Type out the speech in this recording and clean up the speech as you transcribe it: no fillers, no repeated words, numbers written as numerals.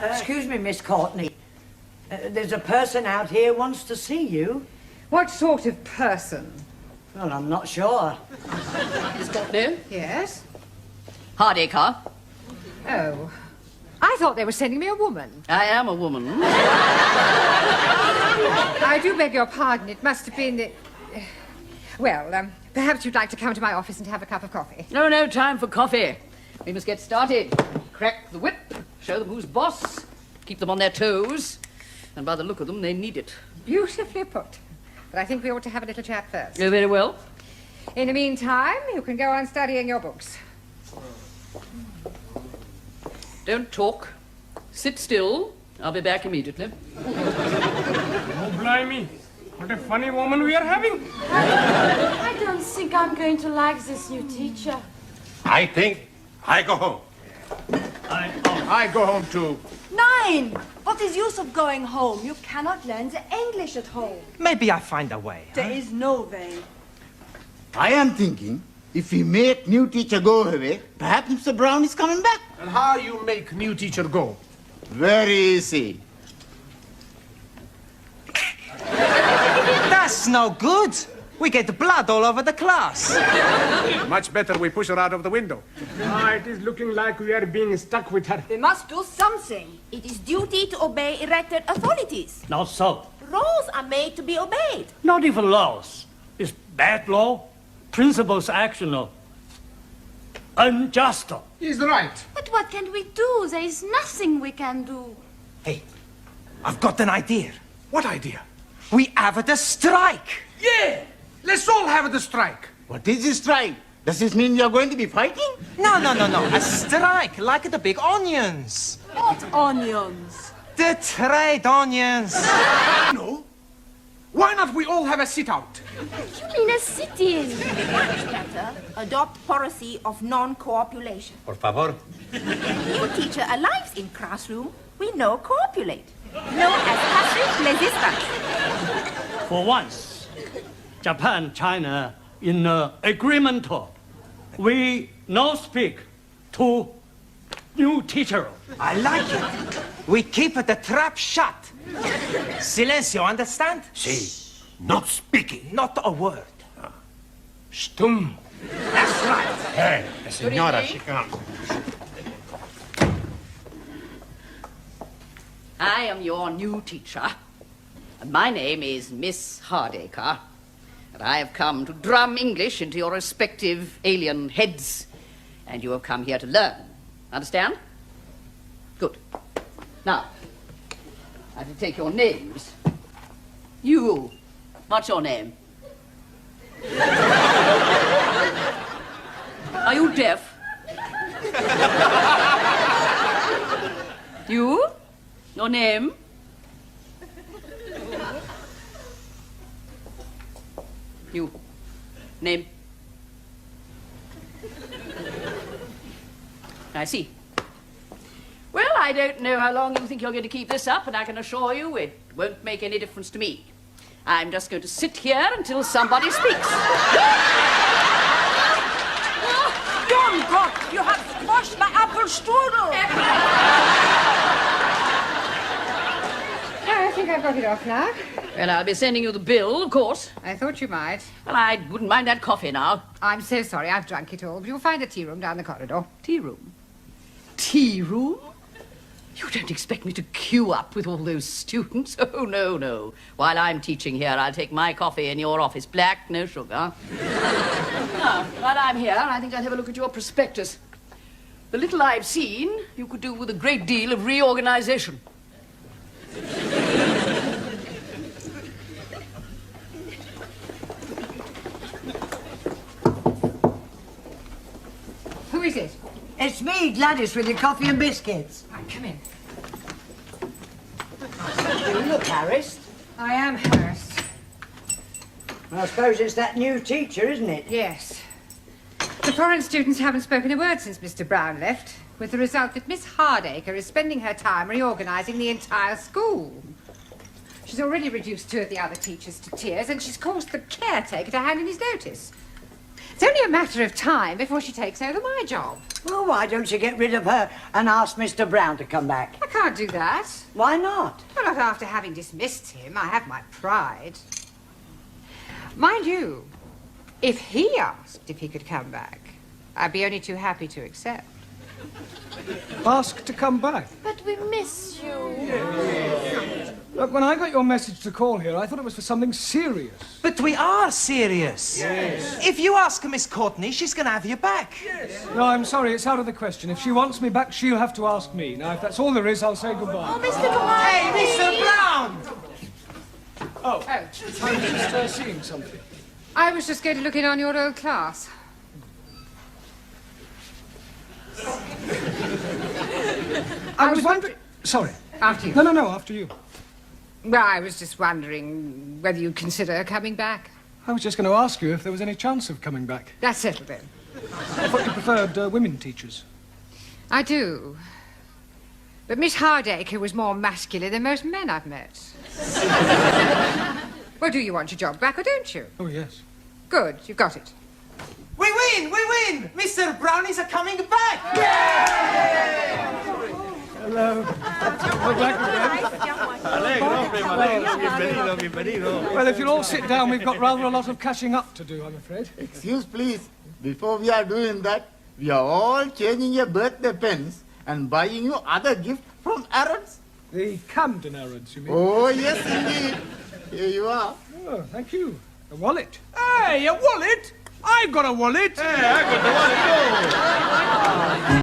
Excuse me, Miss Courtney. There's a person out here wants to see you. What sort of person? Well, I'm not sure. Miss Courtney? Yes? Hardacre. Oh. I thought they were sending me a woman. I am a woman. I do beg your pardon. It must have been... Well, perhaps you'd like to come to my office and have a cup of coffee. No time for coffee. We must get started. Crack the whip, show them who's boss, keep them on their toes, and by the look of them, they need it. Beautifully put. But I think we ought to have a little chat first. Oh, very well. In the meantime, you can go on studying your books. Don't talk. Sit still. I'll be back immediately. Oh, blimey. What a funny woman we are having. I don't think I'm going to like this new teacher. I think I go home. I go home too. Nine! What is use of going home? You cannot learn the English at home. Maybe I find a way. There is no way. I am thinking, if we make new teacher go away, perhaps Mr. Brown is coming back. And how you make new teacher go? Very easy. That's no good. We get blood all over the class. Much better we push her out of the window. It is looking like we are being stuck with her. We must do something. It is duty to obey elected authorities. Not so. Laws are made to be obeyed. Not even laws. It's bad law. Principles actional. Unjust. He's right. But what can we do? There is nothing we can do. Hey, I've got an idea. What idea? We have the strike. Yeah! Let's all have the strike. What is this strike? Does this mean you're going to be fighting? No. A strike, like the big onions. What onions? The trade onions. No. Why not we all have a sit-out? You mean a sit-in? Better adopt policy of non-copulation. Por favor. New teacher arrives in classroom, we no copulate. Known as passive resistance. For once, Japan, China, in agreement, we no speak to new teacher. I like it. We keep the trap shut. Silencio, understand? Si. Not speaking. Not a word. Stum. That's right. Hey, the senora, she comes. I am your new teacher. And my name is Miss Hardacre. And I have come to drum English into your respective alien heads. And you have come here to learn. Understand? Good. Now, I have to take your names. You. What's your name? Are you deaf? You? Your name? You. Name? I see. Well, I don't know how long you think you're going to keep this up, and I can assure you it won't make any difference to me. I'm just going to sit here until somebody speaks. John God, you have squashed my apple strudel. I think I've got it off now. Well, I'll be sending you the bill, of course. I thought you might. Well, I wouldn't mind that coffee now. I'm so sorry, I've drunk it all, but you'll find a tea room down the corridor. Tea room? Tea room? You don't expect me to queue up with all those students? Oh, no. While I'm teaching here, I'll take my coffee in your office. Black, no sugar. Now, while I'm here, I think I'll have a look at your prospectus. The little I've seen, you could do with a great deal of reorganization. Who is it? It's me, Gladys, with your coffee and biscuits. Right, come in. You look harassed. I am harassed. I suppose it's that new teacher, isn't it? Yes. The foreign students haven't spoken a word since Mr. Brown left, with the result that Miss Hardacre is spending her time reorganizing the entire school. She's already reduced two of the other teachers to tears, and she's caused the caretaker to hand in his notice. It's only a matter of time before she takes over my job. Well, why don't you get rid of her and ask Mr. Brown to come back? I can't do that. Why not? Well, not after having dismissed him. I have my pride. Mind you, if he asked if he could come back, I'd be only too happy to accept. Ask to come back. But we miss you. Look, when I got your message to call here, I thought it was for something serious. But we are serious. Yes. If you ask Miss Courtney, she's going to have you back. Yes. No, I'm sorry, it's out of the question. If she wants me back, she'll have to ask me. Now, if that's all there is, I'll say goodbye. Oh, Mr. Brown. Hey, Mr. Brown! Oh, I was just seeing somebody. I was just going to look in on your old class. I was wondering... Sorry. After you. No, after you. Well, I was just wondering whether you'd consider coming back. I was just going to ask you if there was any chance of coming back. That's settled then. I thought you preferred women teachers. I do. But Miss Hardacre was more masculine than most men I've met. Well, do you want your job back or don't you? Oh, yes. Good, you've got it. We win! Mr. Brown is coming back! Hello. Well, if you'll all sit down, we've got rather a lot of catching up to do, I'm afraid. Excuse, please. Before we are doing that, we are all changing your birthday pens and buying you other gifts from Arrods. The Camden Arrods, you mean? Oh, yes, indeed. Here you are. Oh, thank you. A wallet. Hey, a wallet? I've got a wallet. Hey, I got the wallet too.